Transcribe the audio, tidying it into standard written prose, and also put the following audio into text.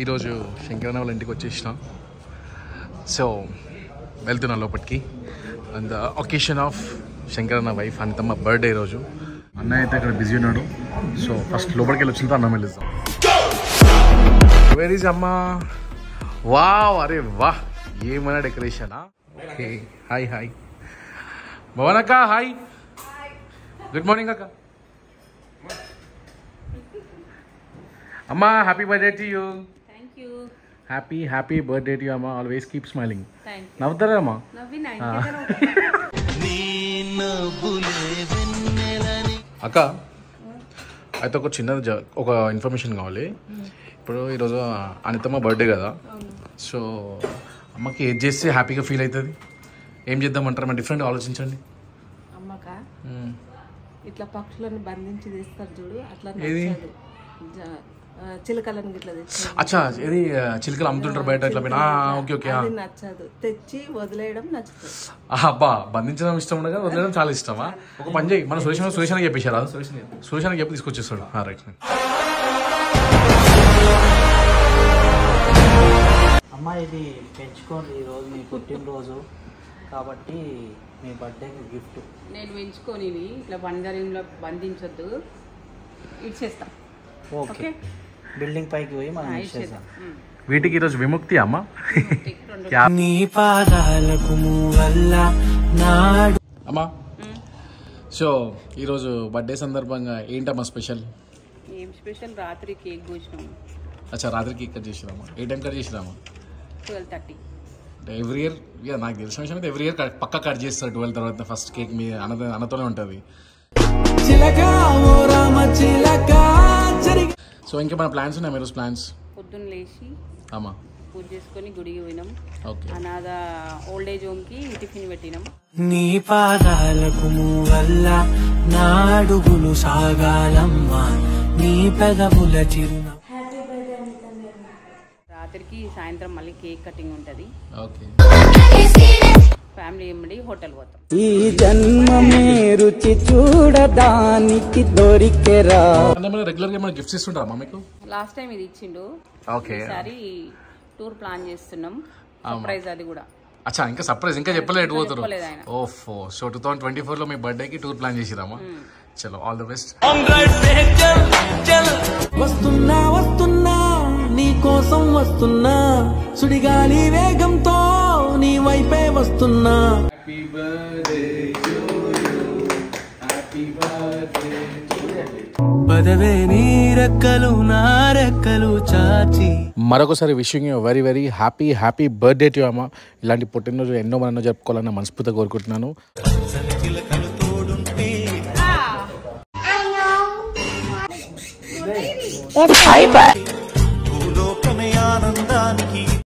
ఈరోజు శంకరన్న వాళ్ళ ఇంటికి వచ్చేసిన. సో వెళ్తున్నా లోపలికి. And the occasion of Shankaranna wife Anithamma birthday రోజు. అన్నయ్య అయితే ఇక్కడ బిజీ ఉన్నాడు. సో ఫస్ట్ లోపలికి వెళ్ళి వచ్చిన అన్నం వెళ్ళిస్తాం. వెర్ ఈజ్ అమ్మ? వావ్, అరే వాహ్, ఏమైనా డెకరేషనా. ఓకే, హాయ్ హాయ్ భవన్ అక్క. హాయ్, గుడ్ మార్నింగ్ అక్క. అమ్మా, happy birthday to you. Happy birthday to you అమ్మా. Always keep smiling. నవ్వుతారా అమ్మా? అక్క అయితే ఒక చిన్నది ఒక ఇన్ఫర్మేషన్ కావాలి. ఇప్పుడు ఈరోజు అనితమ్మ బర్త్డే కదా. సో అమ్మకి ఏది చేస్తే హ్యాపీగా ఫీల్ అవుతుంది? ఏం చేద్దామంటారు? మరి డిఫరెంట్ ఆలోచించండి. అమ్మక ఇట్లా పక్షులను బంధించి తీస్తారు చూడు, అట్లా ఏది చిలకలను ఇట్లా తెచ్చి. అచ్చా, ఏది చిలుకలు అమ్ముతుంటారు బయట ఇట్లా. Okay okay. నచ్చదు, తెచ్చి వదిలేయడం నచ్చుతుంది. అబ్బా, బంధించడం ఇష్టం ఉండగా వదిలేయడం చాలా ఇష్టమా? ఒక పని చేయి, మన సురేషానికి చెప్పేశారా? సురేషానికి చెప్పి తీసుకొచ్చేస్తాడు. రైట్. అమ్మ, ఇది పెంచుకోండి, ఈరోజు మీ పుట్టినరోజు కాబట్టి మీ బర్త్డేకి గిఫ్ట్. నేను పెంచుకొని ఇట్లా బంగారంలో బంధించొద్దు, ఇచ్చేస్తాం. ఓకే, బిల్డింగ్ పైకి పోయి మనం ఇచ్చేస్తాం. వీటికి ఈరోజు విముక్తి అమ్మ. నీ పాదాలకు అమ్మా, సో ఈరోజు బర్త్డే సందర్భంగా ఏంటమ్మా స్పెషల్? ఏం స్పెషల్? రాత్రి కేక్ కోసినాము. అచ్చా, రాత్రి కేక్ కట్ చేసినామా? ఏ టైం కట్ చేసినామా? 12:30. ఎవ్రీ ఇయర్ నాకు తెలిసిన విషయం అయితే ఎవ్రీ ఇయర్ పక్కా కట్ చేస్తారు 12 తర్వాత. ఫస్ట్ కేక్ మీ అన్నతోనే ఉంటుంది. సో ఇంకా మన ప్లాన్స్ ఉన్నాయి ఈరోజు. ప్లాన్స్ పొద్దున్న లేచి అమ్మా పూజ చేసుకొని గుడికి పోయినాం. ఓకే, అనాథ ఓల్డ్ ఏజ్ హోమ్ కి టిఫిన్ పెట్టినాం. నీ పాదాలకు వల్ల నాడుగులు సాగాలమ్మా, నీ పెదవుల చిరున. రాత్రికి సాయంత్రం మళ్ళీ కేక్ కటింగ్ ఉంటుంది. ఓకే, ఫ్యామిలీ ఎంబడి హోటల్ పోతాం. ఈ జన్మమే రుచి చూడడానికి దొరికెరా. రెగ్యులర్ గా మనం గిఫ్ట్స్ ఇస్తుంటారా మీకు? లాస్ట్ టైం ఇది ఇచ్చిండు. ఓకే, ఈసారి టూర్ ప్లాన్ చేస్తున్నాం. సర్ప్రైజ్ అది కూడా. అచ్చా, ఇంకా సర్ప్రైజ్ ఇంకా చెప్పలేదు ఎటు పోతారు? ఆయన. ఓఫో, సో 2024 లో మీ బర్త్డే కి టూర్ ప్లాన్ చేసిరామా? చలో, ఆల్ ది బెస్ట్. వస్తున్నా వస్తున్నా నీ కోసం వస్తున్నా, సుడిగాలి వేగంతో నీ వైపే వస్తున్నా. Happy birthday to you, happy birthday to you. పదవే నీ రెక్కలు నా రెక్కలు చాచి. మరొకసారి wishing you very very happy birthday to you అమ్మ. ఇలాంటి పుట్టినరోజు ఎన్నో మనం జరుపుకోవాలని మనస్ఫూర్తిగా కోరుకుంటున్నాను. Bye bye.